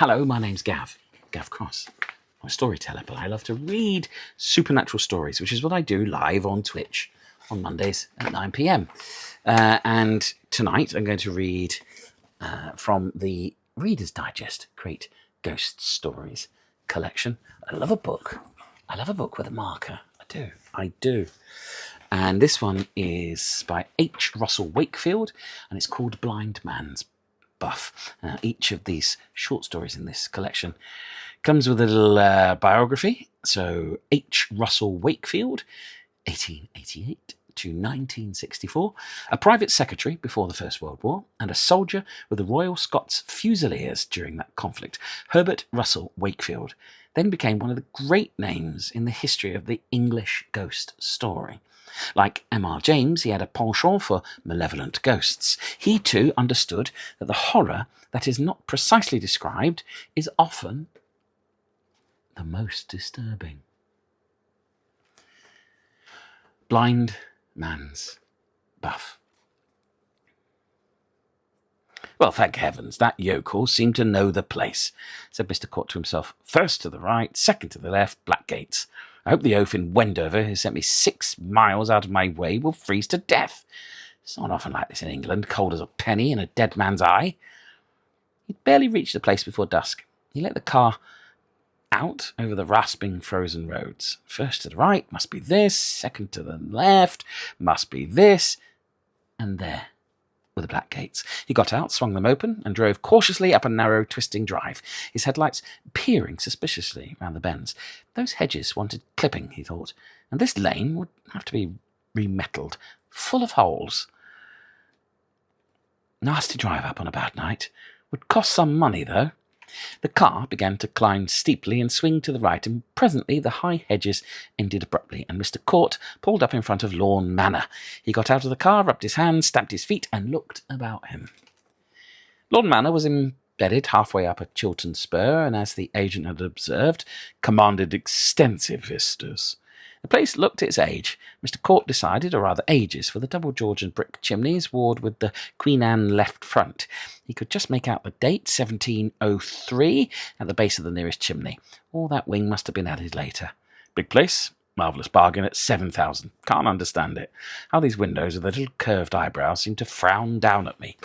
Hello, my name's Gav Cross. I'm a storyteller, but I love to read supernatural stories, which is what I do live on Twitch on Mondays at 9 p.m. And tonight I'm going to read from the Reader's Digest Great Ghost Stories collection. I love a book. I love a book with a marker. I do. And this one is by H. Russell Wakefield, and it's called Blind Man's Buff. Each of these short stories in this collection comes with a little biography. So H. Russell Wakefield, 1888 to 1964, a private secretary before the First World War, and a soldier with the Royal Scots Fusiliers during that conflict. Herbert Russell Wakefield then became one of the great names in the history of the English ghost story. Like M.R. James, he had a penchant for malevolent ghosts. He too understood that the horror that is not precisely described is often the most disturbing. Blind Man's Buff. Well, thank heavens, that yokel seemed to know the place, said Mr. Court to himself. First to the right, second to the left, Black Gates. I hope the oaf in Wendover, who sent me 6 miles out of my way, will freeze to death. It's not often like this in England, cold as a penny in a dead man's eye. He'd barely reached the place before dusk. He let the car out over the rasping frozen roads. First to the right, must be this. Second to the left, must be this. And there were the Black Gates. He got out, swung them open, and drove cautiously up a narrow, twisting drive, his headlights peering suspiciously round the bends. Those hedges wanted clipping, he thought, and this lane would have to be remetalled, full of holes. Nasty drive up on a bad night. Would cost some money, though. The car began to climb steeply and swing to the right, and presently the high hedges ended abruptly, and Mr. Court pulled up in front of Lawn Manor. He got out of the car, rubbed his hands, stamped his feet, and looked about him. Lawn Manor was embedded halfway up a Chiltern spur, and as the agent had observed, commanded extensive vistas. The place looked its age. Mr. Court decided, or rather ages, for the double Georgian brick chimneys ward with the Queen Anne left front. He could just make out the date, 1703, at the base of the nearest chimney. All that wing must have been added later. Big place, marvellous bargain at 7,000. Can't understand it. How these windows with their little curved eyebrows seem to frown down at me.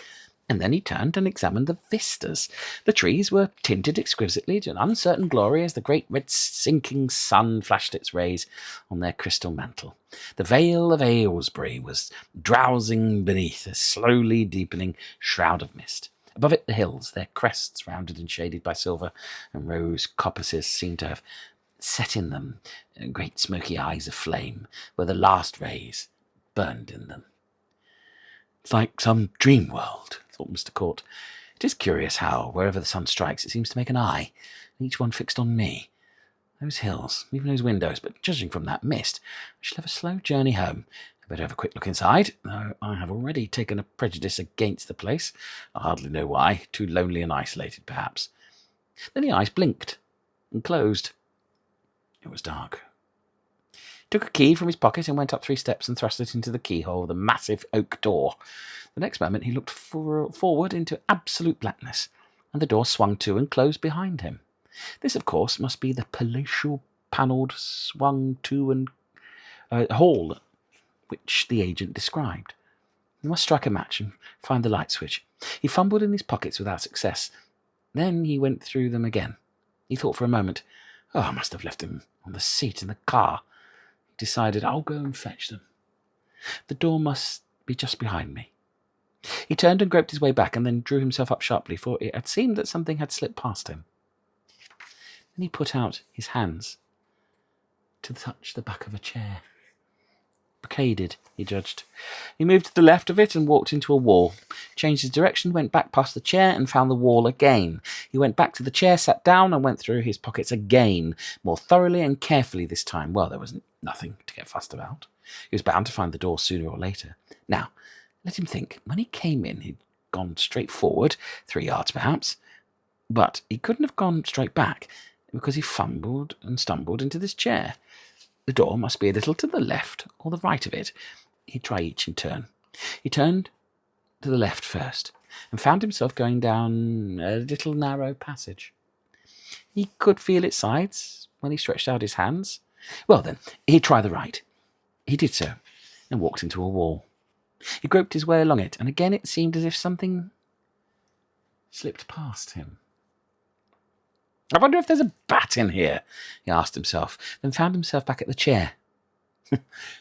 And then he turned and examined the vistas. The trees were tinted exquisitely to an uncertain glory as the great red sinking sun flashed its rays on their crystal mantle. The Vale of Aylesbury was drowsing beneath a slowly deepening shroud of mist. Above it the hills, their crests rounded and shaded by silver and rose coppices, seemed to have set in them great smoky eyes of flame, where the last rays burned in them. It's like some dream world, thought Mr. Court. It is curious how, wherever the sun strikes, it seems to make an eye, and each one fixed on me. Those hills, even those windows, but judging from that mist, I shall have a slow journey home. I better have a quick look inside, though I have already taken a prejudice against the place. I hardly know why, too lonely and isolated, perhaps. Then the eyes blinked and closed. It was dark. He took a key from his pocket and went up 3 steps and thrust it into the keyhole of the massive oak door. The next moment he looked forward into absolute blackness, and the door swung to and closed behind him. This, of course, must be the palatial panelled swung to and hall which the agent described. He must strike a match and find the light switch. He fumbled in his pockets without success. Then he went through them again. He thought for a moment, I must have left them on the seat in the car. He decided, I'll go and fetch them. The door must be just behind me. He turned and groped his way back, and then drew himself up sharply, for it had seemed that something had slipped past him. Then he put out his hands to touch the back of a chair. Brocaded, he judged. He moved to the left of it and walked into a wall, changed his direction, went back past the chair and found the wall again. He went back to the chair, sat down, and went through his pockets again, more thoroughly and carefully this time. Well, there was nothing to get fussed about. He was bound to find the door sooner or later. Now, let him think. When he came in, he'd gone straight forward, 3 yards perhaps, but he couldn't have gone straight back, because he fumbled and stumbled into this chair. The door must be a little to the left or the right of it. He'd try each in turn. He turned to the left first, and found himself going down a little narrow passage. He could feel its sides when he stretched out his hands. Well then, he'd try the right. He did so, and walked into a wall. He groped his way along it, and again it seemed as if something slipped past him. I wonder if there's a bat in here, he asked himself, then found himself back at the chair.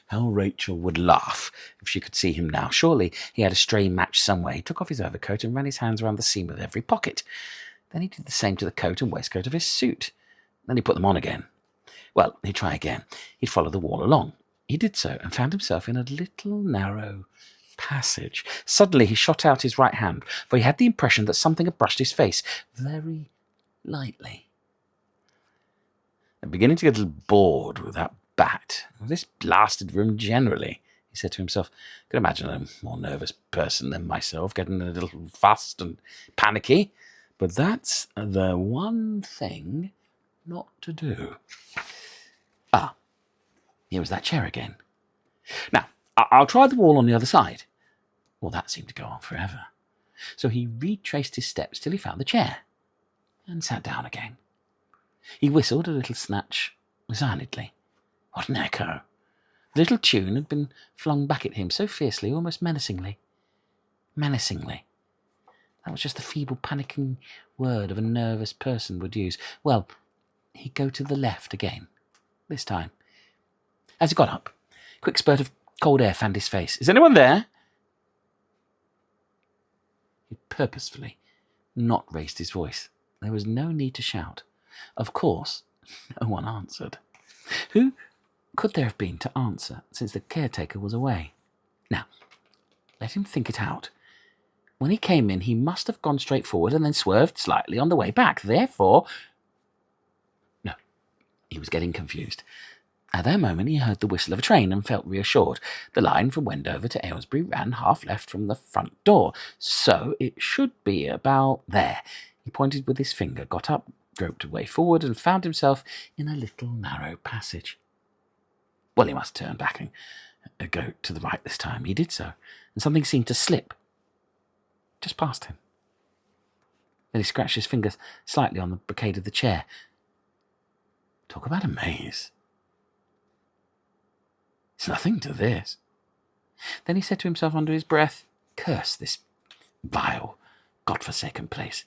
How Rachel would laugh if she could see him now. Surely he had a stray match somewhere. He took off his overcoat and ran his hands around the seam of every pocket. Then he did the same to the coat and waistcoat of his suit. Then he put them on again. Well, he'd try again. He'd follow the wall along. He did so and found himself in a little narrow passage. Suddenly he shot out his right hand, for he had the impression that something had brushed his face very lightly. I'm beginning to get a little bored with that bat, this blasted room generally, he said to himself. I could imagine a more nervous person than myself getting a little fussed and panicky, but that's the one thing not to do. Ah, here was that chair again. Now, I'll try the wall on the other side. Well, that seemed to go on forever. So he retraced his steps till he found the chair and sat down again. He whistled a little snatch resignedly. What an echo! The little tune had been flung back at him so fiercely, almost menacingly. Menacingly. That was just the feeble, panicking word of a nervous person would use. Well, he'd go to the left again, this time. As he got up, a quick spurt of cold air fanned his face. Is anyone there? He purposefully not raised his voice. There was no need to shout. Of course, no one answered. Who could there have been to answer, since the caretaker was away? Now, let him think it out. When he came in, he must have gone straight forward and then swerved slightly on the way back. Therefore... No, he was getting confused. At that moment, he heard the whistle of a train and felt reassured. The line from Wendover to Aylesbury ran half left from the front door, so it should be about there. He pointed with his finger, got up, groped away forward, and found himself in a little narrow passage. Well, he must turn back and go to the right this time. He did so, and something seemed to slip just past him. Then he scratched his fingers slightly on the brocade of the chair. Talk about a maze. It's nothing to this. Then he said to himself under his breath, curse this vile, God-forsaken place.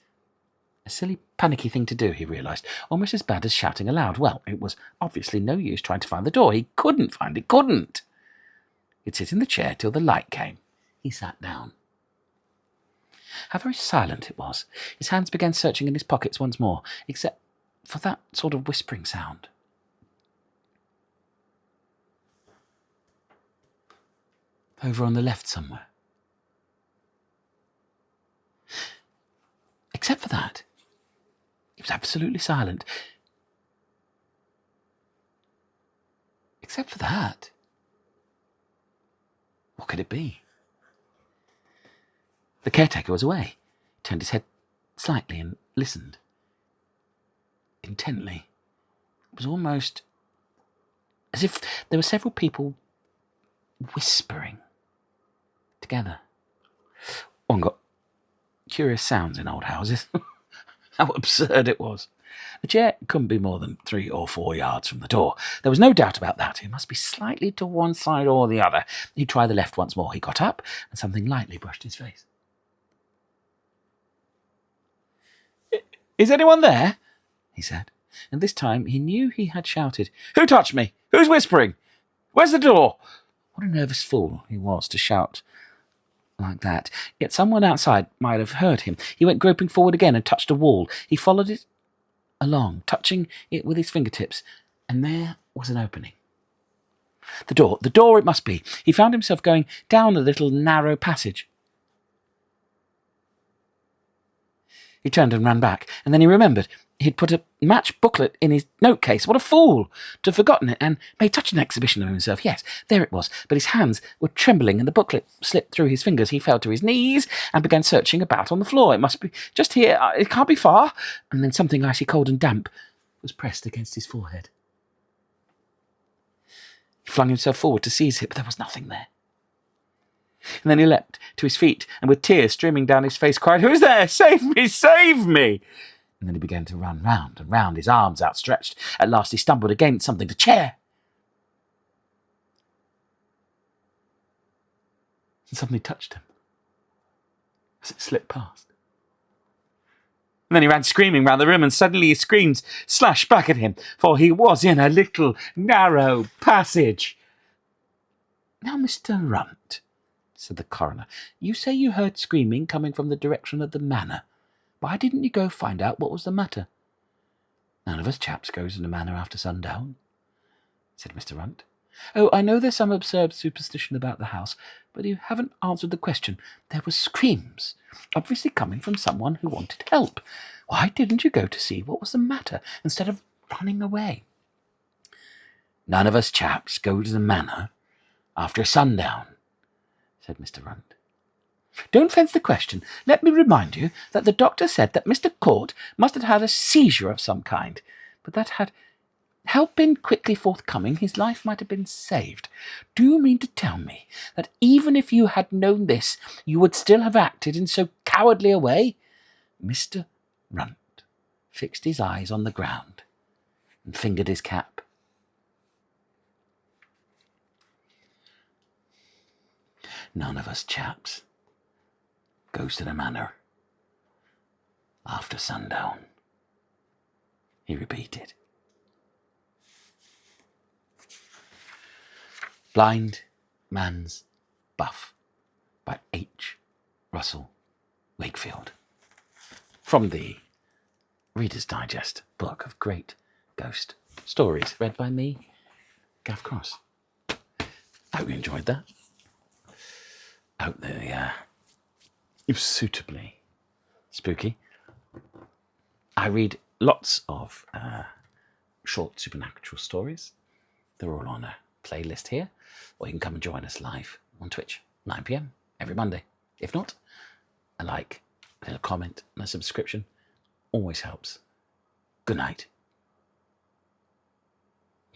A silly, panicky thing to do, he realised, almost as bad as shouting aloud. Well, it was obviously no use trying to find the door. He couldn't find it, couldn't. He'd sit in the chair till the light came. He sat down. How very silent it was. His hands began searching in his pockets once more, except for that sort of whispering sound. Over on the left somewhere. Except for that, it was absolutely silent. Except for that. What could it be? The caretaker was away. He turned his head slightly and listened. Intently. It was almost as if there were several people whispering together. One got curious sounds in old houses. How absurd it was. The chair couldn't be more than 3 or 4 yards from the door. There was no doubt about that. It must be slightly to one side or the other. He tried the left once more. He got up, and something lightly brushed his face. Is anyone there? He said. And this time he knew he had shouted. Who touched me? Who's whispering? Where's the door? What a nervous fool he was to shout like that. Yet someone outside might have heard him. He went groping forward again and touched a wall. He followed it along, touching it with his fingertips, and there was an opening. The door it must be. He found himself going down a little narrow passage. He turned and ran back, and then he remembered. He'd put a match booklet in his note case. What a fool to have forgotten it, and made such an exhibition of himself. Yes, there it was, but his hands were trembling and the booklet slipped through his fingers. He fell to his knees and began searching about on the floor. It must be just here. It can't be far. And then something icy cold and damp was pressed against his forehead. He flung himself forward to seize it, but there was nothing there. And then he leapt to his feet and with tears streaming down his face cried, Who's there? Save me! Save me! And then he began to run round and round, his arms outstretched. At last he stumbled against something, a chair. And something touched him as it slipped past. And then he ran screaming round the room, and suddenly his screams slashed back at him, for he was in a little narrow passage. "Now, Mr. Runt," said the coroner, "you say you heard screaming coming from the direction of the manor. Why didn't you go find out what was the matter?" "None of us chaps goes to the manor after sundown," said Mr. Runt. "Oh, I know there's some absurd superstition about the house, but you haven't answered the question. There were screams, obviously coming from someone who wanted help. Why didn't you go to see what was the matter instead of running away?" "None of us chaps go to the manor after sundown," said Mr. Runt. "Don't fence the question. Let me remind you that the doctor said that Mr. Court must have had a seizure of some kind, but that had help been quickly forthcoming, his life might have been saved. Do you mean to tell me that even if you had known this, you would still have acted in so cowardly a way?" Mr. Runt fixed his eyes on the ground and fingered his cap. "None of us chaps goes to the manor after sundown," he repeated. Blind Man's Buff by H. Russell Wakefield. From the Reader's Digest book of great ghost stories, read by me, Gav Cross. I hope you enjoyed that. I hope it was suitably spooky. I read lots of short supernatural stories. They're all on a playlist here, or you can come and join us live on Twitch, 9 p.m. every Monday. If not, a like, a little comment, and a subscription always helps. Good night.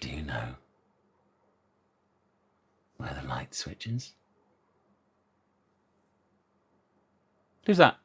Do you know where the light switch is? Who's that?